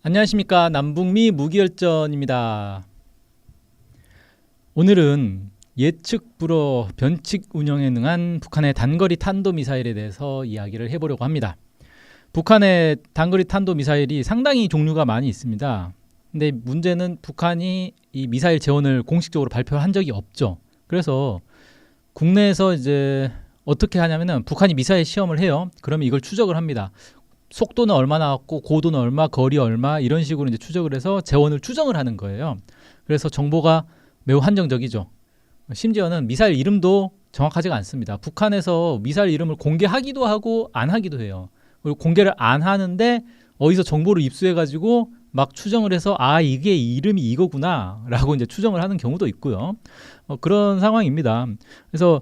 안녕하십니까. 남북미 무기열전입니다. 오늘은 예측 불허 변칙 운영에 능한 북한의 단거리 탄도미사일에 대해서 이야기를 해보려고 합니다. 북한의 단거리 탄도미사일이 상당히 종류가 많이 있습니다. 근데 문제는 북한이 이 미사일 재원을 공식적으로 발표한 적이 없죠. 그래서 국내에서 이제 어떻게 하냐면은 북한이 미사일 시험을 해요. 그러면 이걸 추적을 합니다. 속도는 얼마 나왔고 고도는 얼마, 거리 얼마 이런 식으로 이제 추적을 해서 재원을 추정을 하는 거예요. 그래서 정보가 매우 한정적이죠. 심지어는 미사일 이름도 정확하지가 않습니다. 북한에서 미사일 이름을 공개하기도 하고 안 하기도 해요. 그리고 공개를 안 하는데 어디서 정보를 입수해가지고 막 추정을 해서 이게 이름이 이거구나 라고 이제 추정을 하는 경우도 있고요. 그런 상황입니다. 그래서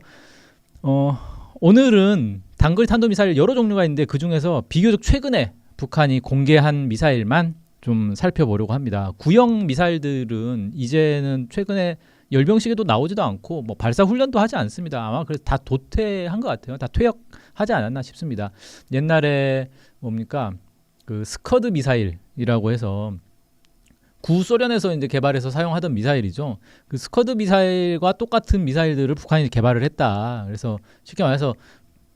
오늘은 단거리 탄도미사일 여러 종류가 있는데 그중에서 비교적 최근에 북한이 공개한 미사일만 좀 살펴보려고 합니다. 구형 미사일들은 이제는 최근에 열병식에도 나오지도 않고 뭐 발사 훈련도 하지 않습니다. 아마 그래서 다 도태한 것 같아요. 다 퇴역하지 않았나 싶습니다. 옛날에 뭡니까 그 스커드 미사일이라고 해서 구소련에서 이제 개발해서 사용하던 미사일이죠. 그 스커드 미사일과 똑같은 미사일들을 북한이 개발을 했다. 그래서 쉽게 말해서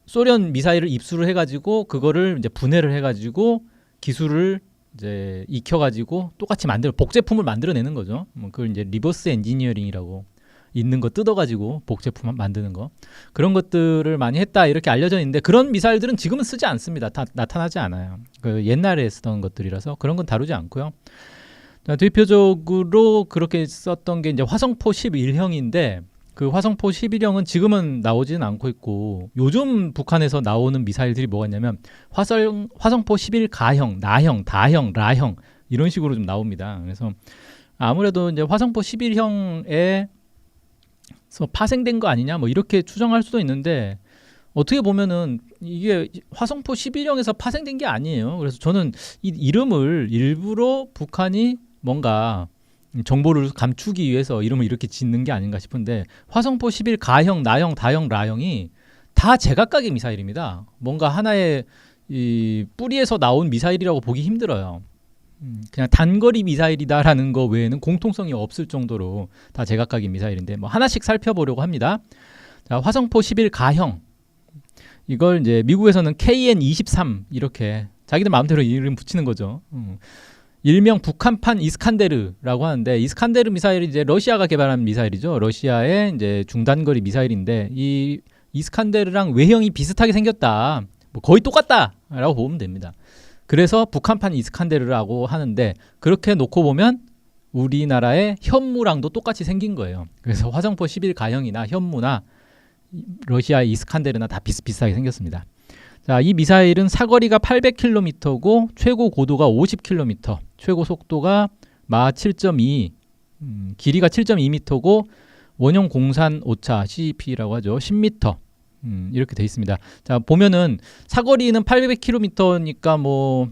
소련 미사일을 입수를 해가지고 그거를 이제 분해를 해가지고 기술을 이제 익혀가지고 똑같이 복제품을 만들어내는 거죠. 그걸 이제 리버스 엔지니어링이라고 있는 거 뜯어가지고 복제품 만드는 거 그런 것들을 많이 했다 이렇게 알려져 있는데 그런 미사일들은 지금은 쓰지 않습니다. 다 나타나지 않아요. 그 옛날에 쓰던 것들이라서 그런 건 다루지 않고요. 자, 대표적으로 그렇게 썼던 게 이제 화성포 11형인데 그 화성포 11형은 지금은 나오지는 않고 있고 요즘 북한에서 나오는 미사일들이 뭐가 있냐면 화성포 11가형, 나형, 다형, 라형 이런 식으로 좀 나옵니다. 그래서 아무래도 이제 화성포 11형에서 파생된 거 아니냐 뭐 이렇게 추정할 수도 있는데 어떻게 보면은 이게 화성포 11형에서 파생된 게 아니에요. 그래서 저는 이 이름을 일부러 북한이 뭔가 정보를 감추기 위해서 이름을 이렇게 짓는 게 아닌가 싶은데 화성포 11가형, 나형, 다형, 라형이 다 제각각의 미사일입니다. 뭔가 하나의 이 뿌리에서 나온 미사일이라고 보기 힘들어요. 그냥 단거리 미사일이다라는 거 외에는 공통성이 없을 정도로 다 제각각의 미사일인데 뭐 하나씩 살펴보려고 합니다. 자, 화성포 11가형 이걸 이제 미국에서는 KN-23 이렇게 자기들 마음대로 이름 붙이는 거죠. 일명 북한판 이스칸데르라고 하는데 이스칸데르 미사일이 이제 러시아가 개발한 미사일이죠. 러시아의 이제 중단거리 미사일인데 이 이스칸데르랑 외형이 비슷하게 생겼다. 뭐 거의 똑같다라고 보면 됩니다. 그래서 북한판 이스칸데르라고 하는데 그렇게 놓고 보면 우리나라의 현무랑도 똑같이 생긴 거예요. 그래서 화성포 11가형이나 현무나 러시아의 이스칸데르나 다 비슷비슷하게 생겼습니다. 자, 이 미사일은 사거리가 800km고 최고 고도가 50km, 최고 속도가 마 7.2, 길이가 7.2m고 원형 공산 오차 CGP라고 하죠. 10m 이렇게 돼 있습니다. 자, 보면은 사거리는 800km니까 뭐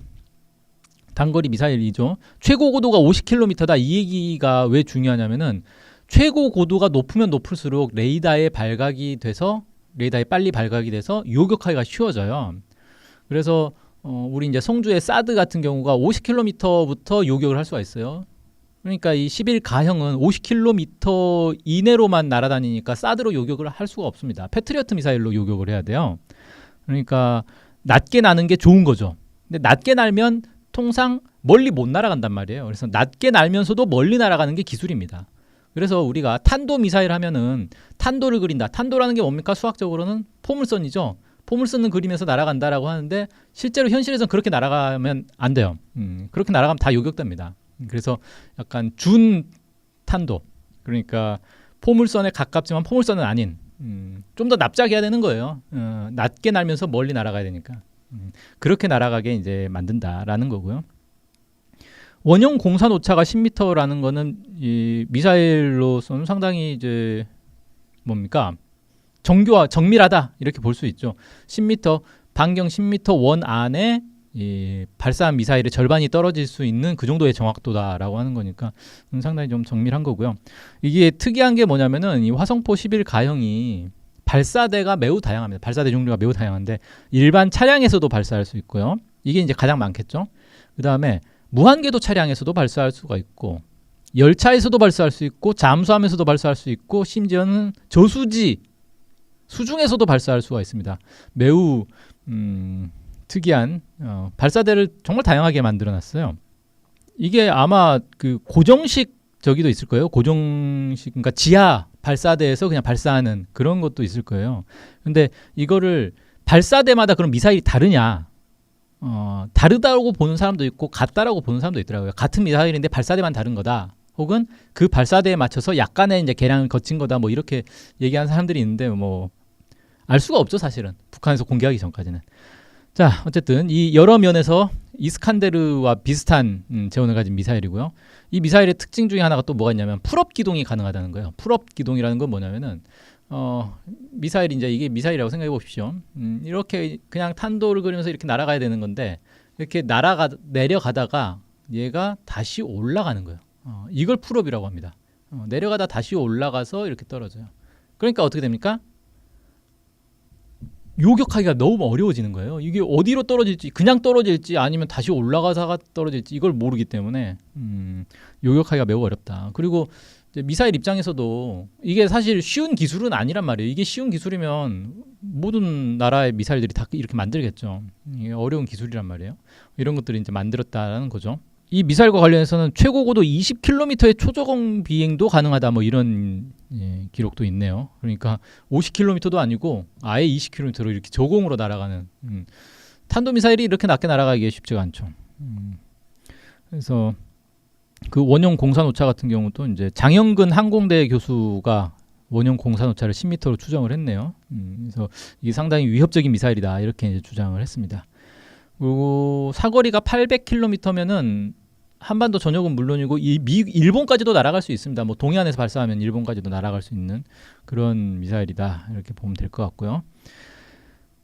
단거리 미사일이죠. 최고 고도가 50km다. 이 얘기가 왜 중요하냐면은 최고 고도가 높으면 높을수록 레이더에 빨리 발각이 돼서 요격하기가 쉬워져요. 그래서 우리 이제 송주의 사드 같은 경우가 50km부터 요격을 할 수가 있어요. 그러니까 이 11가형은 50km 이내로만 날아다니니까 사드로 요격을 할 수가 없습니다. 패트리어트 미사일로 요격을 해야 돼요. 그러니까 낮게 나는 게 좋은 거죠. 근데 낮게 날면 통상 멀리 못 날아간단 말이에요. 그래서 낮게 날면서도 멀리 날아가는 게 기술입니다. 그래서 우리가 탄도 미사일 하면은 탄도를 그린다. 탄도라는 게 뭡니까? 수학적으로는 포물선이죠. 포물선을 그리면서 날아간다라고 하는데 실제로 현실에서는 그렇게 날아가면 안 돼요. 그렇게 날아가면 다 요격됩니다. 그래서 약간 준 탄도, 그러니까 포물선에 가깝지만 포물선은 아닌 좀 더 납작해야 되는 거예요. 낮게 날면서 멀리 날아가야 되니까 그렇게 날아가게 이제 만든다라는 거고요. 원형 공산 오차가 10m라는 거는 이 미사일로서는 상당히 이제 뭡니까? 정밀하다 이렇게 볼 수 있죠. 10m 반경 10m 원 안에 이 발사한 미사일의 절반이 떨어질 수 있는 그 정도의 정확도다라고 하는 거니까 상당히 좀 정밀한 거고요. 이게 특이한 게 뭐냐면은 이 화성포 11가형이 발사대가 매우 다양합니다. 발사대 종류가 매우 다양한데 일반 차량에서도 발사할 수 있고요. 이게 이제 가장 많겠죠. 그 다음에 무한궤도 차량에서도 발사할 수가 있고 열차에서도 발사할 수 있고 잠수함에서도 발사할 수 있고 심지어는 저수지 수중에서도 발사할 수가 있습니다. 매우 특이한 발사대를 정말 다양하게 만들어놨어요. 이게 아마 그 고정식 저기도 있을 거예요. 고정식 그러니까 지하 발사대에서 그냥 발사하는 그런 것도 있을 거예요. 근데 이거를 발사대마다 그런 미사일이 다르냐? 다르다고 보는 사람도 있고 같다라고 보는 사람도 있더라고요. 같은 미사일인데 발사대만 다른 거다. 혹은 그 발사대에 맞춰서 약간의 이제 계량을 거친 거다. 뭐 이렇게 얘기하는 사람들이 있는데 뭐 알 수가 없죠, 사실은. 북한에서 공개하기 전까지는. 자, 어쨌든 이 여러 면에서 이스칸데르와 비슷한 재원을 가진 미사일이고요. 이 미사일의 특징 중에 하나가 또 뭐가 있냐면 풀업 기동이 가능하다는 거예요. 풀업 기동이라는 건 뭐냐면은 미사일이 이제 이게 미사일이라고 생각해 보십시오. 이렇게 그냥 탄도를 그리면서 이렇게 날아가야 되는 건데 이렇게 내려가다가 얘가 다시 올라가는 거예요. 이걸 풀업이라고 합니다. 내려가다 다시 올라가서 이렇게 떨어져요. 그러니까 어떻게 됩니까? 요격하기가 너무 어려워지는 거예요. 이게 어디로 떨어질지 그냥 떨어질지 아니면 다시 올라가다가 떨어질지 이걸 모르기 때문에 요격하기가 매우 어렵다. 그리고 이제 미사일 입장에서도 이게 사실 쉬운 기술은 아니란 말이에요. 이게 쉬운 기술이면 모든 나라의 미사일들이 다 이렇게 만들겠죠. 이게 어려운 기술이란 말이에요. 이런 것들을 이제 만들었다라는 거죠. 이 미사일과 관련해서는 최고 고도 20km의 초저공 비행도 가능하다 뭐 이런 기록도 있네요. 그러니까 50km도 아니고 아예 20km로 이렇게 저공으로 날아가는 탄도미사일이 이렇게 낮게 날아가기가 쉽지가 않죠. 그래서 그 원형 공사노차 같은 경우도 이제 장영근 항공대 교수가 원형 공사노차를 10m로 추정을 했네요. 그래서 이게 상당히 위협적인 미사일이다 이렇게 이제 주장을 했습니다. 그리고 사거리가 800km면은 한반도 전역은 물론이고 일본까지도 날아갈 수 있습니다. 뭐 동해안에서 발사하면 일본까지도 날아갈 수 있는 그런 미사일이다 이렇게 보면 될 것 같고요.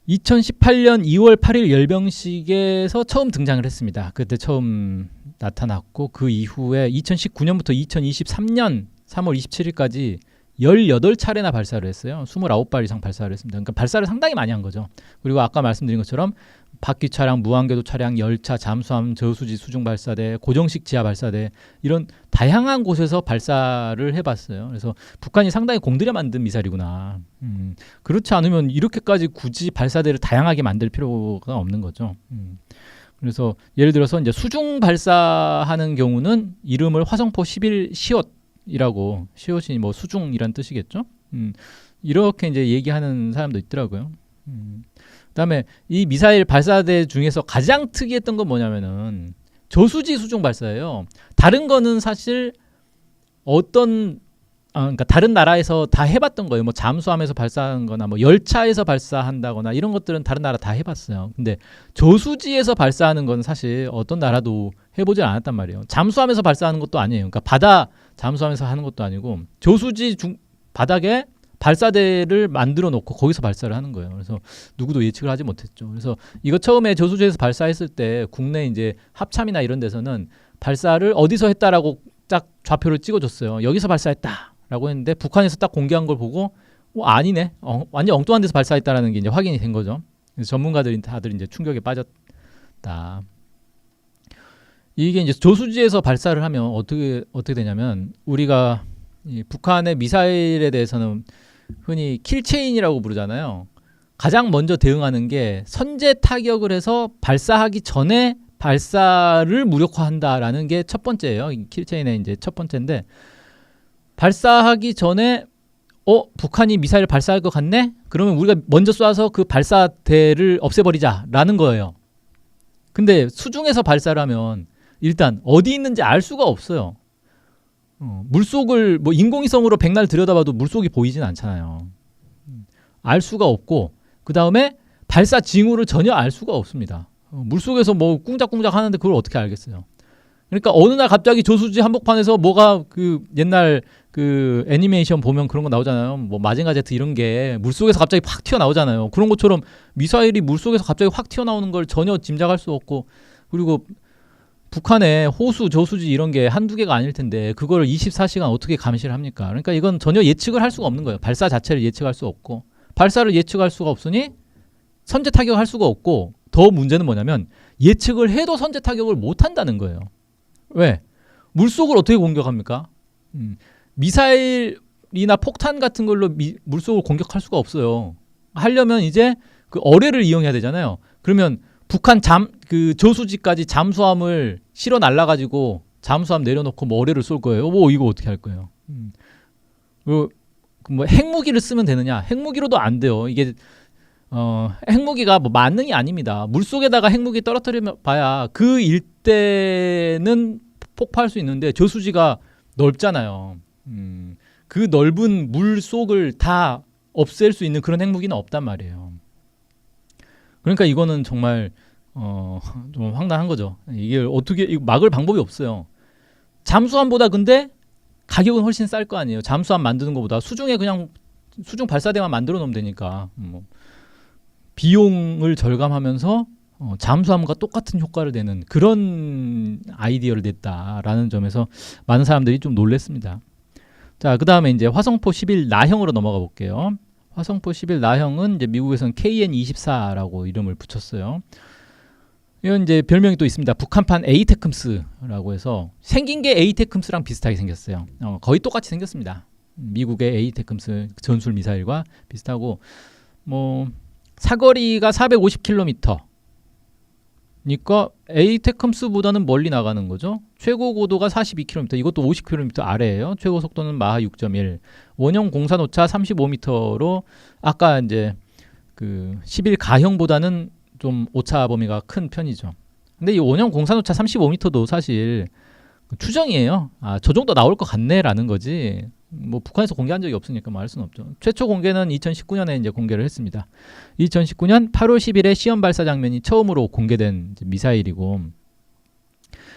2018년 2월 8일 열병식에서 처음 등장을 했습니다. 그때 처음 나타났고 그 이후에 2019년부터 2023년 3월 27일까지 18차례나 발사를 했어요. 29발 이상 발사를 했습니다. 그러니까 발사를 상당히 많이 한 거죠. 그리고 아까 말씀드린 것처럼 바퀴 차량, 무한궤도 차량, 열차, 잠수함, 저수지, 수중 발사대, 고정식 지하 발사대 이런 다양한 곳에서 발사를 해봤어요. 그래서 북한이 상당히 공들여 만든 미사일이구나. 그렇지 않으면 이렇게까지 굳이 발사대를 다양하게 만들 필요가 없는 거죠. 그래서 예를 들어서 이제 수중 발사하는 경우는 이름을 화성포 11 시옷이라고 시옷이 뭐 수중이란 뜻이겠죠. 이렇게 이제 얘기하는 사람도 있더라고요. 그다음에 이 미사일 발사대 중에서 가장 특이했던 건 뭐냐면은 저수지 수중 발사예요. 다른 거는 사실 그러니까 다른 나라에서 다 해봤던 거예요. 뭐 잠수함에서 발사하는거나 뭐 열차에서 발사한다거나 이런 것들은 다른 나라 다 해봤어요. 근데 저수지에서 발사하는 건 사실 어떤 나라도 해보질 않았단 말이에요. 잠수함에서 발사하는 것도 아니에요. 그러니까 바다 잠수함에서 하는 것도 아니고 저수지 바닥에 발사대를 만들어 놓고 거기서 발사를 하는 거예요. 그래서 누구도 예측을 하지 못했죠. 그래서 이거 처음에 저수지에서 발사했을 때 국내 이제 합참이나 이런 데서는 발사를 어디서 했다라고 딱 좌표를 찍어줬어요. 여기서 발사했다라고 했는데 북한에서 딱 공개한 걸 보고 아니네. 완전 엉뚱한 데서 발사했다라는 게 이제 확인이 된 거죠. 그래서 전문가들이 다들 이제 충격에 빠졌다. 이게 이제 저수지에서 발사를 하면 어떻게 되냐면 우리가 이 북한의 미사일에 대해서는 흔히 킬체인이라고 부르잖아요. 가장 먼저 대응하는 게 선제 타격을 해서 발사하기 전에 발사를 무력화한다라는 게 첫 번째예요. 킬체인의 이제 첫 번째인데 발사하기 전에 북한이 미사일을 발사할 것 같네? 그러면 우리가 먼저 쏴서 그 발사대를 없애버리자라는 거예요. 근데 수중에서 발사를 하면 일단 어디 있는지 알 수가 없어요. 물속을 뭐 인공위성으로 백날 들여다봐도 물속이 보이진 않잖아요. 알 수가 없고 그 다음에 발사 징후를 전혀 알 수가 없습니다. 물속에서 뭐 꿍작꿍작 하는데 그걸 어떻게 알겠어요. 그러니까 어느 날 갑자기 저수지 한복판에서 뭐가 그 옛날 그 애니메이션 보면 그런 거 나오잖아요. 뭐 마징가 제트 이런 게 물속에서 갑자기 확 튀어나오잖아요. 그런 것처럼 미사일이 물속에서 갑자기 확 튀어나오는 걸 전혀 짐작할 수 없고 그리고 북한의 호수, 저수지 이런 게 한두 개가 아닐 텐데 그걸 24시간 어떻게 감시를 합니까? 그러니까 이건 전혀 예측을 할 수가 없는 거예요. 발사 자체를 예측할 수 없고 발사를 예측할 수가 없으니 선제 타격을 할 수가 없고 더 문제는 뭐냐면 예측을 해도 선제 타격을 못 한다는 거예요. 왜? 물속을 어떻게 공격합니까? 미사일이나 폭탄 같은 걸로 물속을 공격할 수가 없어요. 하려면 이제 그 어뢰를 이용해야 되잖아요. 그러면 북한 그 저수지까지 잠수함을 실어 날라가지고 잠수함 내려놓고 뭐 어뢰를 쏠 거예요. 뭐 이거 어떻게 할 거예요? 뭐 핵무기를 쓰면 되느냐? 핵무기로도 안 돼요. 이게 핵무기가 뭐 만능이 아닙니다. 물속에다가 핵무기 떨어뜨려 봐야 그 일대는 폭파할 수 있는데 저수지가 넓잖아요. 그 넓은 물 속을 다 없앨 수 있는 그런 핵무기는 없단 말이에요. 그러니까 이거는 정말 좀 황당한 거죠. 이게 어떻게 막을 방법이 없어요. 잠수함보다 근데 가격은 훨씬 쌀 거 아니에요. 잠수함 만드는 것보다 수중에 그냥 수중 발사대만 만들어 놓으면 되니까 비용을 절감하면서 잠수함과 똑같은 효과를 내는 그런 아이디어를 냈다라는 점에서 많은 사람들이 좀 놀랬습니다. 자, 그 다음에 이제 화성포 11 나형으로 넘어가 볼게요. 화성포 11 나형은 이제 미국에서는 KN-24라고 이름을 붙였어요. 이건 이제 별명이 또 있습니다. 북한판 에이테크მს라고 해서 생긴 게 에이테크მს랑 비슷하게 생겼어요. 거의 똑같이 생겼습니다. 미국의 에이테크ම්스 전술 미사일과 비슷하고 뭐 사거리가 450km. 그러니까 에이테크ම්스보다는 멀리 나가는 거죠. 최고 고도가 42km. 이것도 50km 아래예요. 최고 속도는 마하 6.1. 원형 공산 오차 35m로 아까 이제 그 11 가형보다는 좀 오차 범위가 큰 편이죠. 근데 이 원형 공산 오차 35m도 사실 추정이에요. 저 정도 나올 것 같네라는 거지. 뭐 북한에서 공개한 적이 없으니까 말할 수는 없죠. 최초 공개는 2019년에 이제 공개를 했습니다. 2019년 8월 10일에 시험 발사 장면이 처음으로 공개된 미사일이고,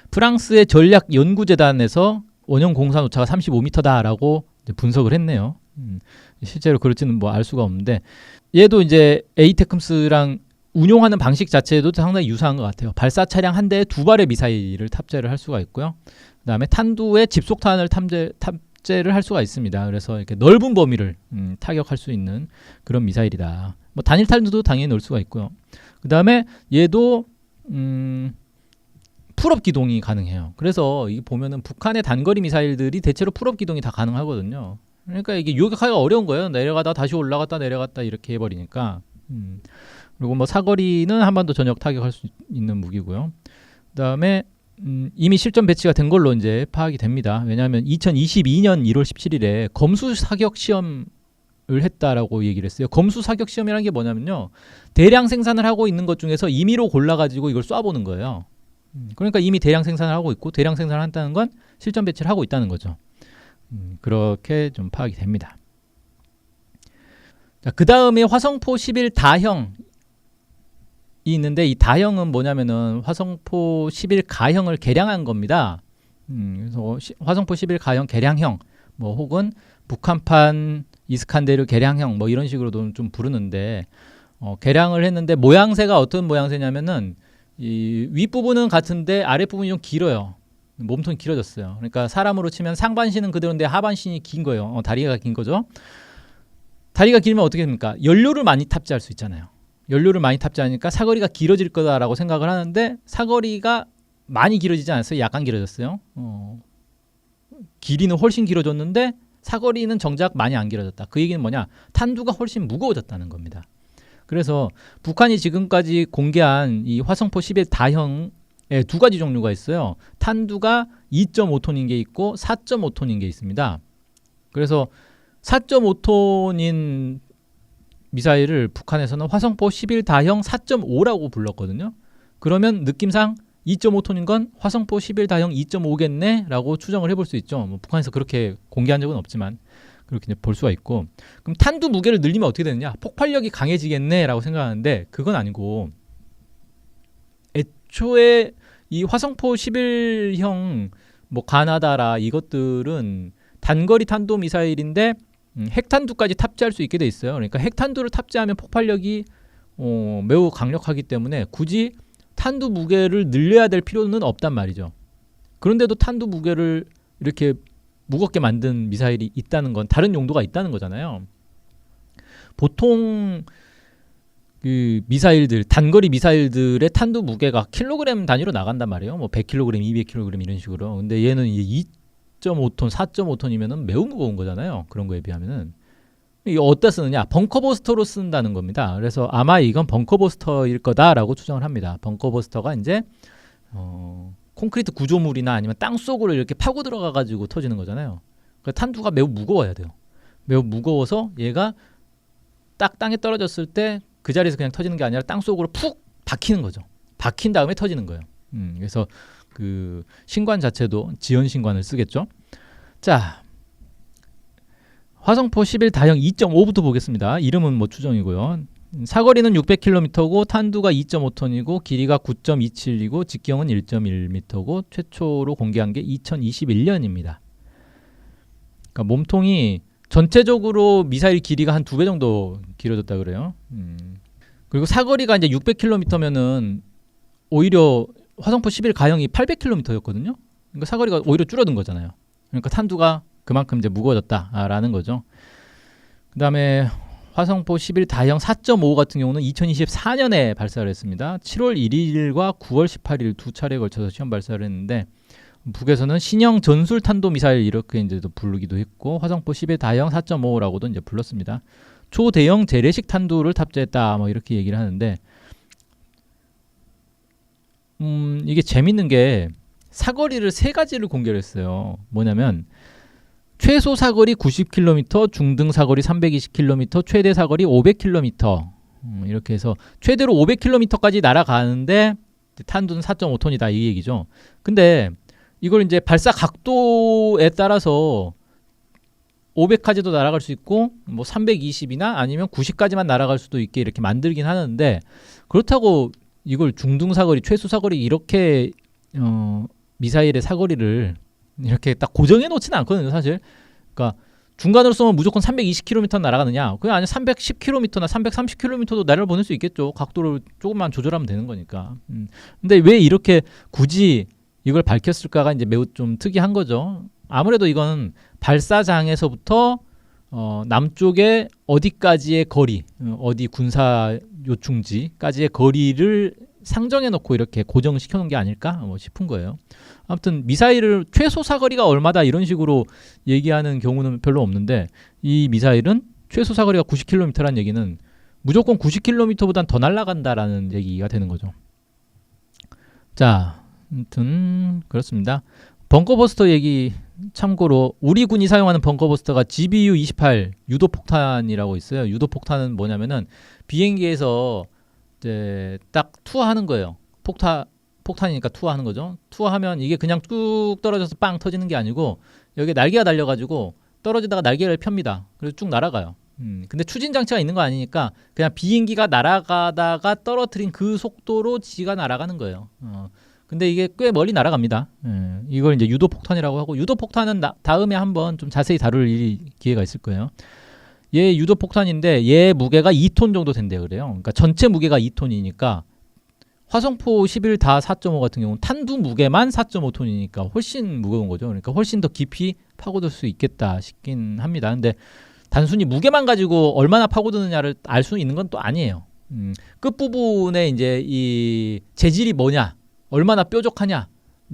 프랑스의 전략 연구재단에서 원형 공산 오차가 35m다라고 분석을 했네요. 실제로 그럴지는 뭐 알 수가 없는데, 얘도 이제 에이테크ම්스랑 운용하는 방식 자체도 상당히 유사한 것 같아요. 발사 차량 한 대에 2발의 미사일을 탑재를 할 수가 있고요. 그다음에 탄두에 집속탄을 탑재를 할 수가 있습니다. 그래서 이렇게 넓은 범위를 타격할 수 있는 그런 미사일이다. 뭐 단일 탄두도 당연히 넣을 수가 있고요. 그다음에 얘도 풀업 기동이 가능해요. 그래서 이게 보면은 북한의 단거리 미사일들이 대체로 풀업 기동이 다 가능하거든요. 그러니까 이게 요격하기가 어려운 거예요. 내려가다 다시 올라갔다 내려갔다 이렇게 해버리니까. 그리고 뭐 사거리는 한반도 전역 타격할 수 있는 무기고요. 그다음에 이미 실전 배치가 된 걸로 이제 파악이 됩니다. 왜냐하면 2022년 1월 17일에 검수 사격 시험을 했다라고 얘기를 했어요. 검수 사격 시험이라는 게 뭐냐면요, 대량 생산을 하고 있는 것 중에서 임의로 골라가지고 이걸 쏴보는 거예요. 그러니까 이미 대량 생산을 하고 있고, 대량 생산을 한다는 건 실전 배치를 하고 있다는 거죠. 그렇게 좀 파악이 됩니다. 자, 그 다음에 화성포 11 다형 있는데, 이 다형은 뭐냐면은 화성포 11 가형을 개량한 겁니다. 그래서 화성포 11 가형 개량형, 뭐 혹은 북한판 이스칸데르 개량형, 뭐 이런 식으로도 좀 부르는데, 개량을 했는데 모양새가 어떤 모양새냐면은 이 윗부분은 같은데 아랫부분이 좀 길어요. 몸통이 길어졌어요. 그러니까 사람으로 치면 상반신은 그대로인데 하반신이 긴 거예요. 다리가 긴 거죠. 다리가 길면 어떻게 됩니까? 연료를 많이 탑재할 수 있잖아요. 연료를 많이 탑재하니까 사거리가 길어질 거다라고 생각을 하는데, 사거리가 많이 길어지지 않았어요. 약간 길어졌어요. 길이는 훨씬 길어졌는데 사거리는 정작 많이 안 길어졌다. 그 얘기는 뭐냐? 탄두가 훨씬 무거워졌다는 겁니다. 그래서 북한이 지금까지 공개한 이 화성포 11 다형에 2가지 종류가 있어요. 탄두가 2.5톤인 게 있고 4.5톤인 게 있습니다. 그래서 4.5톤인 미사일을 북한에서는 화성포 11 다형 4.5라고 불렀거든요. 그러면 느낌상 2.5톤인 건 화성포 11 다형 2.5겠네 라고 추정을 해볼 수 있죠. 뭐 북한에서 그렇게 공개한 적은 없지만 그렇게 볼 수가 있고, 그럼 탄두 무게를 늘리면 어떻게 되느냐? 폭발력이 강해지겠네 라고 생각하는데, 그건 아니고, 애초에 이 화성포 11형 뭐 가나다라 이것들은 단거리 탄도 미사일인데 핵탄두까지 탑재할 수 있게 돼 있어요. 그러니까 핵탄두를 탑재하면 폭발력이 매우 강력하기 때문에 굳이 탄두 무게를 늘려야 될 필요는 없단 말이죠. 그런데도 탄두 무게를 이렇게 무겁게 만든 미사일이 있다는 건 다른 용도가 있다는 거잖아요. 보통 그 미사일들 단거리 미사일들의 탄두 무게가 킬로그램 단위로 나간단 말이에요. 뭐 100kg, 200kg 이런 식으로. 근데 얘는 이제 2.5톤, 4.5톤이면은 매우 무거운 거잖아요. 그런 거에 비하면은. 이게 어디다 쓰느냐? 벙커버스터로 쓴다는 겁니다. 그래서 아마 이건 벙커버스터일 거다라고 추정을 합니다. 벙커버스터가 이제 콘크리트 구조물이나 아니면 땅 속으로 이렇게 파고 들어가 가지고 터지는 거잖아요. 그러니까 탄두가 매우 무거워야 돼요. 매우 무거워서 얘가 딱 땅에 떨어졌을 때 그 자리에서 그냥 터지는 게 아니라 땅 속으로 푹 박히는 거죠. 박힌 다음에 터지는 거예요. 그래서 그 신관 자체도 지연 신관을 쓰겠죠. 자, 화성포 11 다형 2.5부터 보겠습니다. 이름은 뭐 추정이고요. 사거리는 600km고 탄두가 2.5톤이고 길이가 9.27이고 직경은 1.1m고 최초로 공개한 게 2021년입니다. 그러니까 몸통이 전체적으로 미사일 길이가 한 2배 정도 길어졌다 그래요. 그리고 사거리가 이제 600km면은 오히려 화성포 11 가형이 800km였거든요. 그러니까 사거리가 오히려 줄어든 거잖아요. 그러니까 탄두가 그만큼 이제 무거워졌다라는 거죠. 그다음에 화성포 11 다형 4.5 같은 경우는 2024년에 발사를 했습니다. 7월 1일과 9월 18일 두 차례에 걸쳐서 시험 발사를 했는데 북에서는 신형 전술 탄도 미사일 이렇게 이제 부르기도 했고 화성포 11 다형 4.5라고도 이제 불렀습니다. 초대형 재래식 탄두를 탑재했다 뭐 이렇게 얘기를 하는데 이게 재밌는 게 사거리를 세 가지를 공개를 했어요. 뭐냐면 최소 사거리 90km, 중등 사거리 320km, 최대 사거리 500km 이렇게 해서 최대로 500km까지 날아가는데 탄두는 4.5톤이다 이 얘기죠. 근데 이걸 이제 발사 각도에 따라서 500까지도 날아갈 수 있고 뭐 320이나 아니면 90까지만 날아갈 수도 있게 이렇게 만들긴 하는데 그렇다고 이걸 중등 사거리, 최소 사거리 이렇게 미사일의 사거리를 이렇게 딱 고정해 놓지는 않거든요, 사실. 그러니까 중간으로 쏘면 무조건 320km 날아가느냐? 그냥 아니 310km나 330km도 날아 보낼 수 있겠죠. 각도를 조금만 조절하면 되는 거니까. 근데 왜 이렇게 굳이 이걸 밝혔을까가 이제 매우 좀 특이한 거죠. 아무래도 이건 발사장에서부터 남쪽의 어디까지의 거리, 어디 군사 요충지까지의 거리를 상정해 놓고 이렇게 고정시켜 놓은 게 아닐까 뭐 싶은 거예요. 아무튼 미사일을 최소 사거리가 얼마다 이런 식으로 얘기하는 경우는 별로 없는데 이 미사일은 최소 사거리가 90km라는 얘기는 무조건 90km보단 더 날아간다라는 얘기가 되는 거죠. 자, 아무튼 그렇습니다. 벙커버스터 얘기 참고로 우리 군이 사용하는 벙커버스터가 GBU-28 유도폭탄이라고 있어요. 유도폭탄은 뭐냐면은 비행기에서 이제 딱 투하하는 거예요. 폭탄이니까 투하하는 거죠. 투하하면 이게 그냥 쭉 떨어져서 빵 터지는 게 아니고 여기에 날개가 달려가지고 떨어지다가 날개를 펴니다. 그래서 쭉 날아가요. 근데 추진 장치가 있는 거 아니니까 그냥 비행기가 날아가다가 떨어뜨린 그 속도로 지가 날아가는 거예요. 근데 이게 꽤 멀리 날아갑니다. 이걸 이제 유도폭탄이라고 하고 유도폭탄은 다음에 한번 좀 자세히 다룰 기회가 있을 거예요. 얘 유도폭탄인데 얘 무게가 2톤 정도 된대요. 그래요. 그러니까 전체 무게가 2톤이니까 화성포 11 다 4.5 같은 경우는 탄두 무게만 4.5톤이니까 훨씬 무거운 거죠. 그러니까 훨씬 더 깊이 파고들 수 있겠다 싶긴 합니다. 근데 단순히 무게만 가지고 얼마나 파고드느냐를 알 수 있는 건 또 아니에요. 끝부분에 이제 이 재질이 뭐냐, 얼마나 뾰족하냐,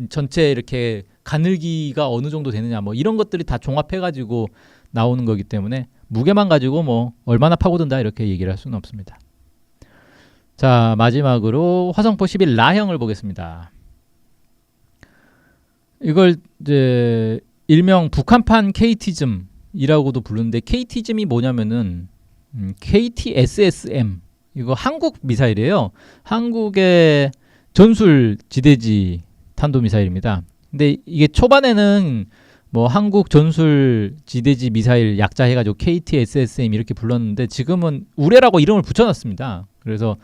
전체 이렇게 가늘기가 어느 정도 되느냐, 뭐 이런 것들이 다 종합해가지고 나오는 거기 때문에 무게만 가지고 뭐 얼마나 파고든다 이렇게 얘기를 할 수는 없습니다. 자, 마지막으로 화성포 11 라형을 보겠습니다. 이걸 이제 일명 북한판 KT즘이라고도 부르는데 KT즘이 뭐냐면은 KTSSM 이거 한국 미사일이에요. 한국의 전술 지대지 탄도 미사일입니다. 근데 이게 초반에는 뭐 한국 전술 지대지 미사일 약자 해가지고 KTSSM 이렇게 불렀는데 지금은 우레라고 이름을 붙여놨습니다. 그래서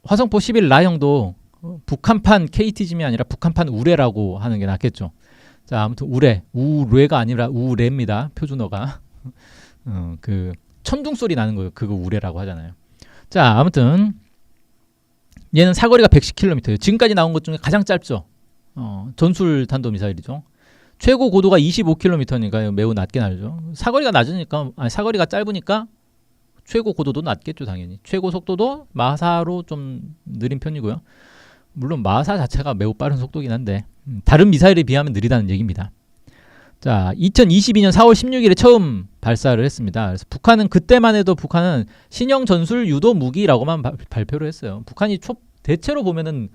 화성포 11 라형도 북한판 KT즘이 아니라 북한판 우레라고 하는 게 낫겠죠. 자, 아무튼 우레가 아니라 우레입니다. 표준어가 그 천둥 소리 나는 거예요. 그거 우레라고 하잖아요. 자, 아무튼 얘는 사거리가 110km예요. 지금까지 나온 것 중에 가장 짧죠. 전술 탄도 미사일이죠. 최고 고도가 25km니까 매우 낮게 날죠. 사거리가 낮으니까 사거리가 짧으니까 최고 고도도 낮겠죠, 당연히. 최고 속도도 마사로 좀 느린 편이고요. 물론 마사 자체가 매우 빠른 속도긴 한데 다른 미사일에 비하면 느리다는 얘기입니다. 자, 2022년 4월 16일에 처음 발사를 했습니다. 그래서 북한은 그때만 해도 북한은 신형 전술 유도 무기라고만 발표를 했어요. 북한이 대체로 보면은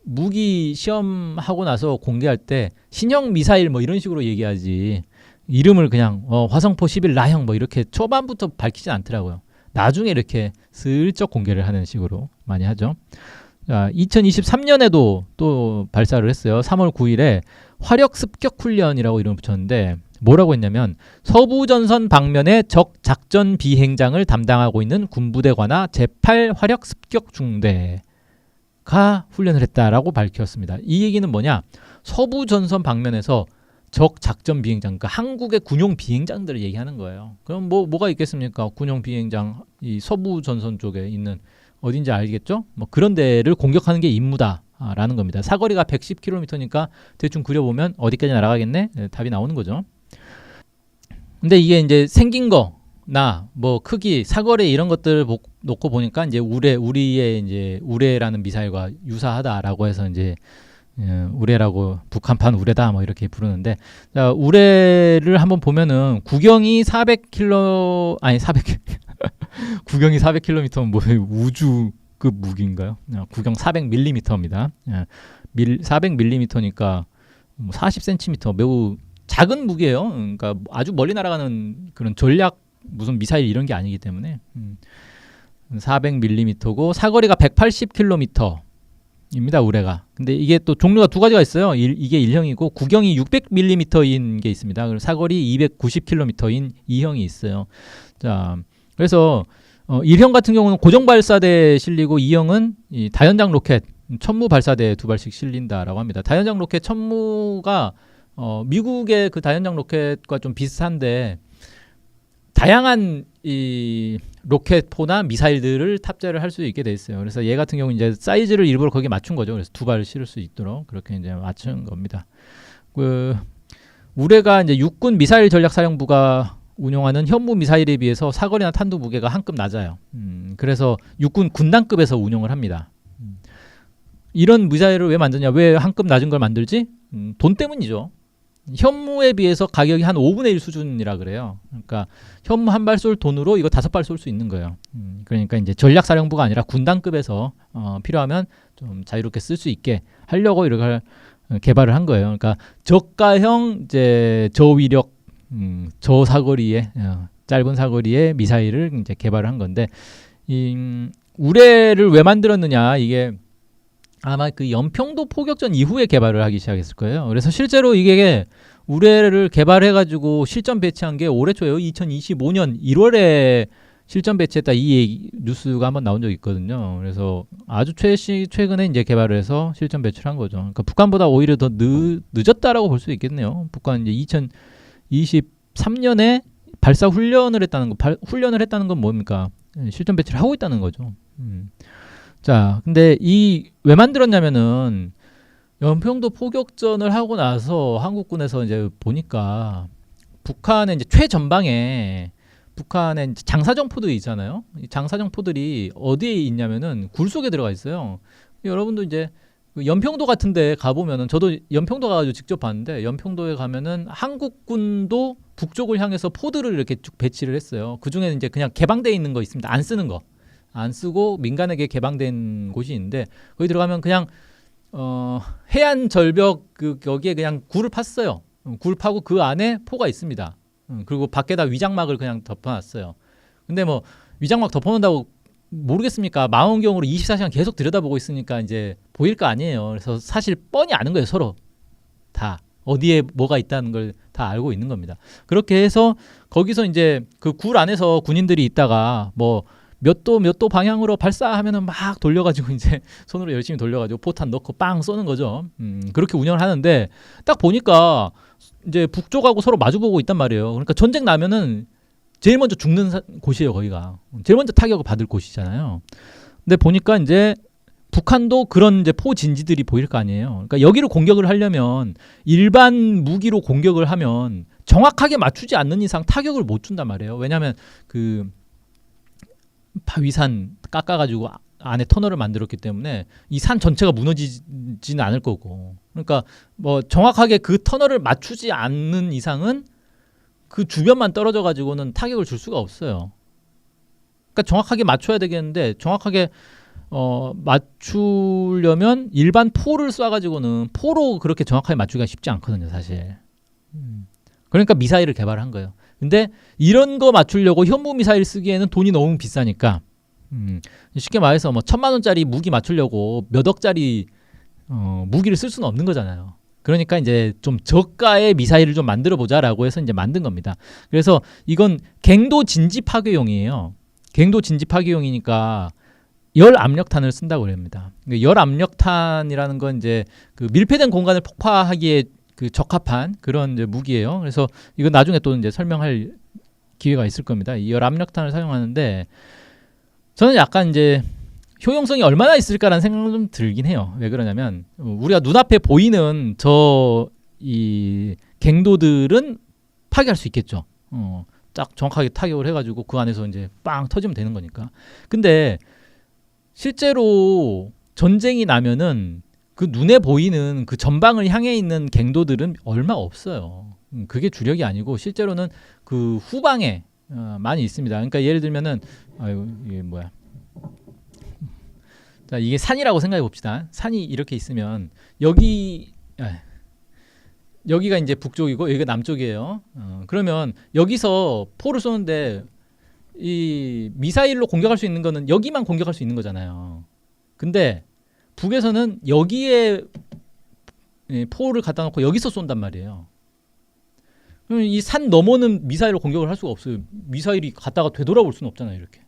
무기 시험하고 나서 공개할 때 신형 미사일 뭐 이런 식으로 얘기하지 이름을 그냥 화성포 11 라형 뭐 이렇게 초반부터 밝히진 않더라고요. 나중에 이렇게 슬쩍 공개를 하는 식으로 많이 하죠. 자, 2023년에도 또 발사를 했어요. 3월 9일에 화력 습격 훈련이라고 이름을 붙였는데 뭐라고 했냐면 서부전선 방면의 적 작전 비행장을 담당하고 있는 군부대 관하 제8 화력 습격 중대가 훈련을 했다라고 밝혔습니다. 이 얘기는 뭐냐? 서부전선 방면에서 적 작전 비행장, 그러니까 한국의 군용 비행장들을 얘기하는 거예요. 그럼 뭐가 있겠습니까? 군용 비행장 이 서부전선 쪽에 있는 어딘지 알겠죠? 뭐 그런 데를 공격하는 게 임무다라는 겁니다. 사거리가 110km니까 대충 그려보면 어디까지 날아가겠네? 네, 답이 나오는 거죠. 근데 이게 이제 생긴 거나 뭐 크기, 사거리 이런 것들을 놓고 보니까 이제 우리의 이제 우레라는 미사일과 유사하다라고 해서 이제 우레라고 북한판 우레다 뭐 이렇게 부르는데 자, 우레를 한번 보면은 구경이 400km 아니 400 구경이 400km면 뭐 우주급 무기인가요? 구경 400mm입니다. 400mm니까 40cm 매우 작은 무기예요. 그러니까 아주 멀리 날아가는 그런 전략 무슨 미사일 이런 게 아니기 때문에 400mm고 사거리가 180km입니다. 우레가. 근데 이게 또 종류가 두 가지가 있어요. 이게 1형이고 구경이 600mm인 게 있습니다. 그리고 사거리 290km인 2형이 있어요. 자, 그래서 1형 같은 경우는 고정 발사대에 실리고 2형은 이 다연장 로켓 천무 발사대에 두 발씩 실린다라고 합니다. 다연장 로켓 천무가 미국의 그 다연장 로켓과 좀 비슷한데 다양한 이 로켓포나 미사일들을 탑재를 할 수 있게 돼 있어요. 그래서 얘 같은 경우 이제 사이즈를 일부러 거기에 맞춘 거죠. 그래서 두 발을 실을 수 있도록 그렇게 이제 맞춘 겁니다. 우레가 이제 육군 미사일 전략사령부가 운용하는 현무 미사일에 비해서 사거리나 탄두 무게가 한 급 낮아요. 그래서 육군 군단급에서 운용을 합니다. 이런 미사일을 왜 만드냐? 왜 한 급 낮은 걸 만들지? 돈 때문이죠. 현무에 비해서 가격이 한 5분의 1 수준이라 그래요. 그러니까 현무 한 발 쏠 돈으로 이거 5발 쏠 수 있는 거예요. 그러니까 이제 전략사령부가 아니라 군단급에서 필요하면 좀 자유롭게 쓸 수 있게 하려고 이렇게 개발을 한 거예요. 그러니까 저가형 이제 저위력 저사거리의 짧은 사거리의 미사일을 이제 개발을 한 건데 우레를 왜 만들었느냐 이게 아마 그 연평도 포격전 이후에 개발을 하기 시작했을 거예요. 그래서 실제로 이게 우레를 개발해가지고 실전 배치한 게 올해 초에요. 2025년 1월에 실전 배치했다 이 뉴스가 한번 나온 적이 있거든요. 그래서 아주 최근에 이제 개발을 해서 실전 배치를 한 거죠. 그러니까 북한보다 오히려 더 늦었다라고 볼 수 있겠네요. 북한 이제 2023년에 발사 훈련을 했다는 거, 훈련을 했다는 건 뭡니까? 실전 배치를 하고 있다는 거죠. 자, 근데 왜 만들었냐면은 연평도 포격전을 하고 나서 한국군에서 이제 보니까 북한의 이제 최전방에 북한의 장사정포들이 있잖아요. 이 장사정포들이 어디에 있냐면은 굴 속에 들어가 있어요. 여러분도 이제 연평도 같은데 가보면은 저도 연평도 가가지고 직접 봤는데 연평도에 가면은 한국군도 북쪽을 향해서 포드를 이렇게 쭉 배치를 했어요. 그 중에는 이제 그냥 개방되어 있는 거 있습니다. 안 쓰는 거. 안 쓰고 민간에게 개방된 곳이 있는데 거기 들어가면 그냥 해안 절벽 여기에 그냥 굴을 팠어요. 굴 파고 그 안에 포가 있습니다. 그리고 밖에다 위장막을 그냥 덮어놨어요. 근데 뭐 위장막 덮어놓는다고 모르겠습니까? 망원경으로 24시간 계속 들여다보고 있으니까 이제 보일 거 아니에요. 그래서 사실 뻔히 아는 거예요. 서로 다 어디에 뭐가 있다는 걸 다 알고 있는 겁니다. 그렇게 해서 거기서 이제 그 굴 안에서 군인들이 있다가 뭐 몇 도 방향으로 발사하면은 막 돌려가지고 이제 손으로 열심히 돌려가지고 포탄 넣고 빵 쏘는 거죠. 그렇게 운영을 하는데 딱 보니까 이제 북쪽하고 서로 마주보고 있단 말이에요. 그러니까 전쟁 나면은 제일 먼저 죽는 곳이에요. 거기가 제일 먼저 타격을 받을 곳이잖아요. 근데 보니까 이제 북한도 그런 이제 포진지들이 보일 거 아니에요. 그러니까 여기를 공격을 하려면 일반 무기로 공격을 하면 정확하게 맞추지 않는 이상 타격을 못 준단 말이에요. 왜냐하면 그 바위산 깎아가지고 안에 터널을 만들었기 때문에 이 산 전체가 무너지지는 않을 거고, 그러니까 뭐 정확하게 그 터널을 맞추지 않는 이상은 그 주변만 떨어져 가지고는 타격을 줄 수가 없어요. 그러니까 정확하게 맞춰야 되겠는데, 정확하게 맞추려면 일반 포를 쏴가지고는 포로 그렇게 정확하게 맞추기가 쉽지 않거든요, 사실. 그러니까 미사일을 개발한 거예요. 근데 이런 거 맞추려고 현무 미사일 쓰기에는 돈이 너무 비싸니까, 쉽게 말해서 뭐 1,000만 원짜리 무기 맞추려고 몇 억짜리 무기를 쓸 수는 없는 거잖아요. 그러니까 이제 좀 저가의 미사일을 좀 만들어 보자라고 해서 이제 만든 겁니다. 그래서 이건 갱도 진지 파괴용이에요. 갱도 진지 파괴용이니까 열 압력탄을 쓴다고 그럽니다. 열 압력탄이라는 건 이제 그 밀폐된 공간을 폭파하기에 그 적합한 그런 이제 무기예요. 그래서 이건 나중에 또 이제 설명할 기회가 있을 겁니다. 이 열 압력탄을 사용하는데, 저는 약간 이제 효용성이 얼마나 있을까라는 생각은 좀 들긴 해요. 왜 그러냐면 우리가 눈앞에 보이는 이 갱도들은 파괴할 수 있겠죠. 딱 정확하게 타격을 해가지고 그 안에서 이제 빵 터지면 되는 거니까. 근데 실제로 전쟁이 나면은 그 눈에 보이는 그 전방을 향해 있는 갱도들은 얼마 없어요. 그게 주력이 아니고 실제로는 그 후방에 많이 있습니다. 그러니까 예를 들면은 이게 뭐야? 자, 이게 산이라고 생각해 봅시다. 산이 이렇게 있으면 여기가 이제 북쪽이고 여기가 남쪽이에요. 그러면 여기서 포를 쏘는데 이 미사일로 공격할 수 있는 거는 여기만 공격할 수 있는 거잖아요. 근데 북에서는 여기에 포를 갖다 놓고 여기서 쏜단 말이에요. 그럼 이 산 너머는 미사일로 공격을 할 수가 없어요. 미사일이 갔다가 되돌아올 수는 없잖아요, 이렇게.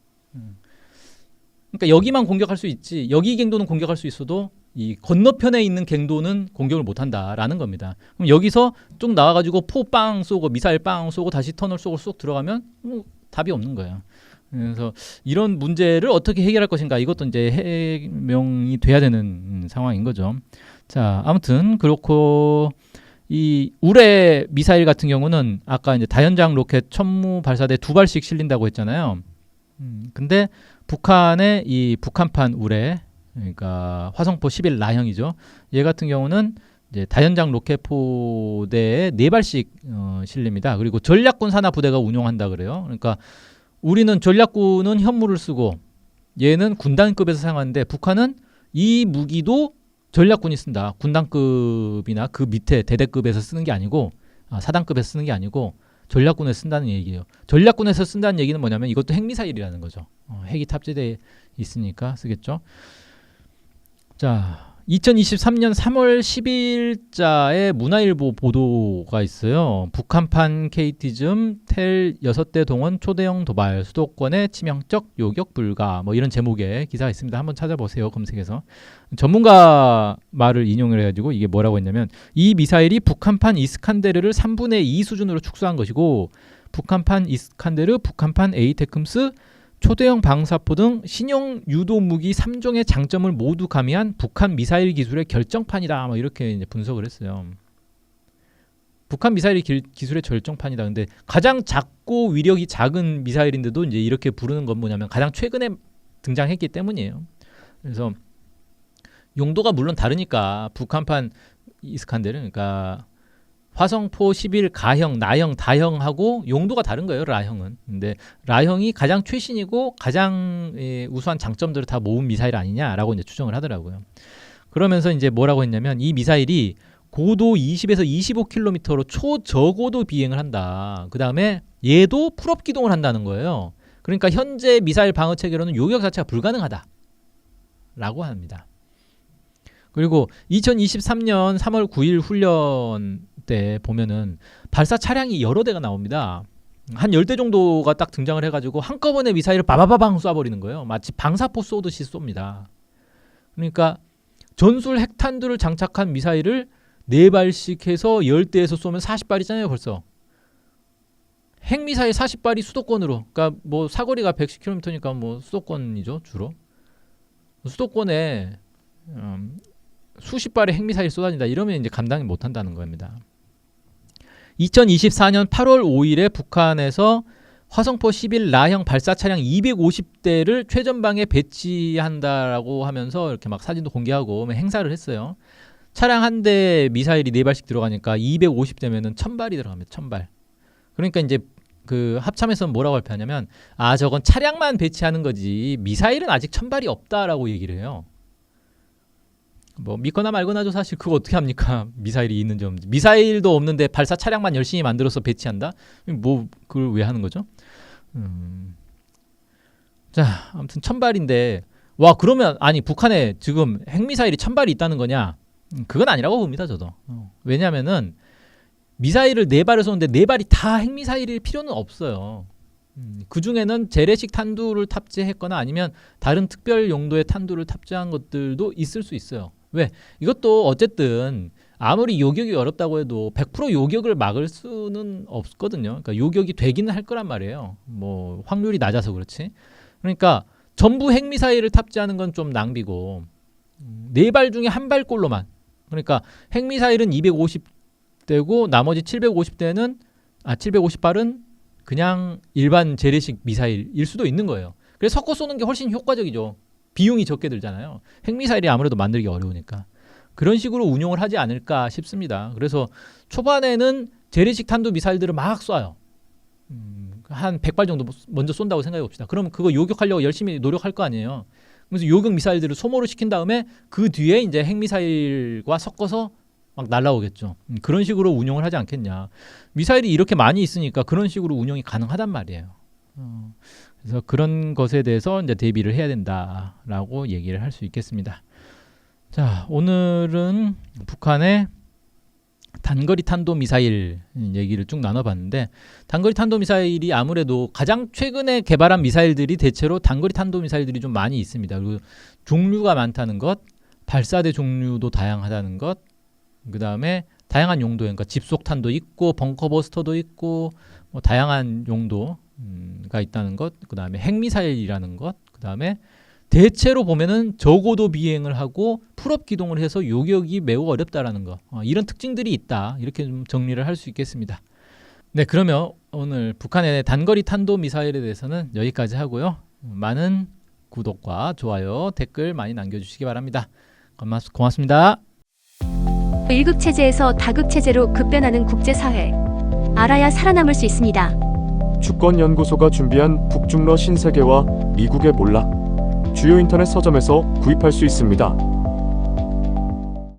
그러니까 여기만 공격할 수 있지, 여기 갱도는 공격할 수 있어도 이 건너편에 있는 갱도는 공격을 못한다라는 겁니다. 그럼 여기서 쭉 나와가지고 포 빵 쏘고 미사일 빵 쏘고 다시 터널 쏘고 쏙 들어가면 답이 없는 거예요. 그래서 이런 문제를 어떻게 해결할 것인가, 이것도 이제 해명이 돼야 되는 상황인 거죠. 자, 아무튼 그렇고, 이 우레 미사일 같은 경우는 아까 이제 다연장 로켓 천무 발사대 2발씩 실린다고 했잖아요. 근데 북한의 이 북한판 우레, 그러니까 화성포 11 라형이죠. 얘 같은 경우는 이제 다연장 로켓포대에 4발씩 실립니다. 그리고 전략군 산하 부대가 운용한다 그래요. 그러니까 우리는 전략군은 현무를 쓰고 얘는 군단급에서 사용하는데, 북한은 이 무기도 전략군이 쓴다. 군단급이나 그 밑에 대대급에서 쓰는 게 아니고, 사단급에서 쓰는 게 아니고 전략군에서 쓴다는 얘기예요. 전략군에서 쓴다는 얘기는 뭐냐면 이것도 핵미사일이라는 거죠. 핵이 탑재되어 있으니까 쓰겠죠. 자, 2023년 3월 10일자에 문화일보 보도가 있어요. 북한판 KT즘 텔 6대 동원 초대형 도발, 수도권의 치명적 요격 불가, 뭐 이런 제목의 기사가 있습니다. 한번 찾아보세요, 검색해서. 전문가 말을 인용을 해가지고 이게 뭐라고 했냐면, 이 미사일이 북한판 이스칸데르를 3분의 2 수준으로 축소한 것이고, 북한판 이스칸데르, 북한판 에이테크스, 초대형 방사포 등 신형 유도 무기 3종의 장점을 모두 가미한 북한 미사일 기술의 결정판이다. 뭐 이렇게 이제 분석을 했어요. 북한 미사일 기술의 결정판이다. 근데 가장 작고 위력이 작은 미사일인데도 이제 이렇게 부르는 건 뭐냐면 가장 최근에 등장했기 때문이에요. 그래서 용도가 물론 다르니까 북한판 이스칸데르, 그러니까 화성포 11 가형, 나형, 다형하고 용도가 다른 거예요, 라형은. 근데 라형이 가장 최신이고 가장 우수한 장점들을 다 모은 미사일 아니냐라고 이제 추정을 하더라고요. 그러면서 이제 뭐라고 했냐면, 이 미사일이 고도 20에서 25km로 초저고도 비행을 한다. 그 다음에 얘도 풀업 기동을 한다는 거예요. 그러니까 현재 미사일 방어 체계로는 요격 자체가 불가능하다라고 합니다. 그리고 2023년 3월 9일 훈련 때 보면은 발사 차량이 여러 대가 나옵니다. 한 10대 정도가 딱 등장을 해가지고 한꺼번에 미사일을 바바바방 쏴버리는 거예요. 마치 방사포 쏘듯이 쏩니다. 그러니까 전술 핵탄두를 장착한 미사일을 4발씩 해서 10대에서 쏘면 40발이잖아요, 벌써. 핵미사일 40발이 수도권으로, 그러니까 뭐 사거리가 110km니까 뭐 수도권이죠, 주로. 수도권에 수십 발의 핵미사일이 쏟아진다. 이러면 이제 감당이 못한다는 겁니다. 2024년 8월 5일에 북한에서 화성포 11 라형 발사 차량 250대를 최전방에 배치한다라고 하면서 이렇게 막 사진도 공개하고 행사를 했어요. 차량 한 대 미사일이 4발씩 들어가니까 250대면은 1000발이 들어갑니다. 1000발. 그러니까 이제 그 합참에서는 뭐라고 발표하냐면 저건 차량만 배치하는 거지 미사일은 아직 1000발이 없다라고 얘기를 해요. 뭐 믿거나 말거나죠. 사실 그거 어떻게 합니까? 미사일이 있는지 없는지. 미사일도 없는데 발사 차량만 열심히 만들어서 배치한다? 뭐 그걸 왜 하는 거죠? 자, 아무튼 1000발인데 와 그러면 아니 북한에 지금 핵미사일이 1000발이 있다는 거냐? 그건 아니라고 봅니다. 저도. 왜냐면은 미사일을 4발을 쏘는데 4발이 다 핵미사일일 필요는 없어요. 그 중에는 재래식 탄두를 탑재했거나 아니면 다른 특별 용도의 탄두를 탑재한 것들도 있을 수 있어요. 왜? 이것도 어쨌든 아무리 요격이 어렵다고 해도 100% 요격을 막을 수는 없거든요. 그러니까 요격이 되기는 할 거란 말이에요. 뭐 확률이 낮아서 그렇지. 그러니까 전부 핵미사일을 탑재하는 건 좀 낭비고 4발 중에 1발꼴로만. 그러니까 핵미사일은 250대고 나머지 750대는 750발은 그냥 일반 재래식 미사일일 수도 있는 거예요. 그래서 섞어 쏘는 게 훨씬 효과적이죠. 비용이 적게 들잖아요. 핵미사일이 아무래도 만들기 어려우니까. 그런 식으로 운용을 하지 않을까 싶습니다. 그래서 초반에는 재래식 탄도 미사일들을 막 쏴요. 한 100발 정도 먼저 쏜다고 생각해 봅시다. 그럼 그거 요격하려고 열심히 노력할 거 아니에요. 그래서 요격 미사일들을 소모를 시킨 다음에 그 뒤에 이제 핵미사일과 섞어서 막 날라오겠죠. 그런 식으로 운용을 하지 않겠냐. 미사일이 이렇게 많이 있으니까 그런 식으로 운용이 가능하단 말이에요. 그래서 그런 것에 대해서 이제 대비를 해야 된다라고 얘기를 할 수 있겠습니다. 자, 오늘은 북한의 단거리 탄도 미사일 얘기를 쭉 나눠봤는데 단거리 탄도 미사일이 아무래도 가장 최근에 개발한 미사일들이 대체로 단거리 탄도 미사일들이 좀 많이 있습니다. 그리고 종류가 많다는 것, 발사대 종류도 다양하다는 것, 그 다음에 다양한 용도, 그러니까 집속탄도 있고 벙커버스터도 있고 뭐 다양한 용도가 있다는 것, 그 다음에 핵미사일이라는 것, 그 다음에 대체로 보면은 저고도 비행을 하고 풀업 기동을 해서 요격이 매우 어렵다라는 거, 이런 특징들이 있다, 이렇게 좀 정리를 할 수 있겠습니다. 네, 그러면 오늘 북한의 단거리 탄도 미사일에 대해서는 여기까지 하고요. 많은 구독과 좋아요, 댓글 많이 남겨주시기 바랍니다. 고맙습니다. 1급 체제에서 다급 체제로 급변하는 국제사회. 알아야 살아남을 수 있습니다. 주권연구소가 준비한 북중러 신세계와 미국의 몰락. 주요 인터넷 서점에서 구입할 수 있습니다.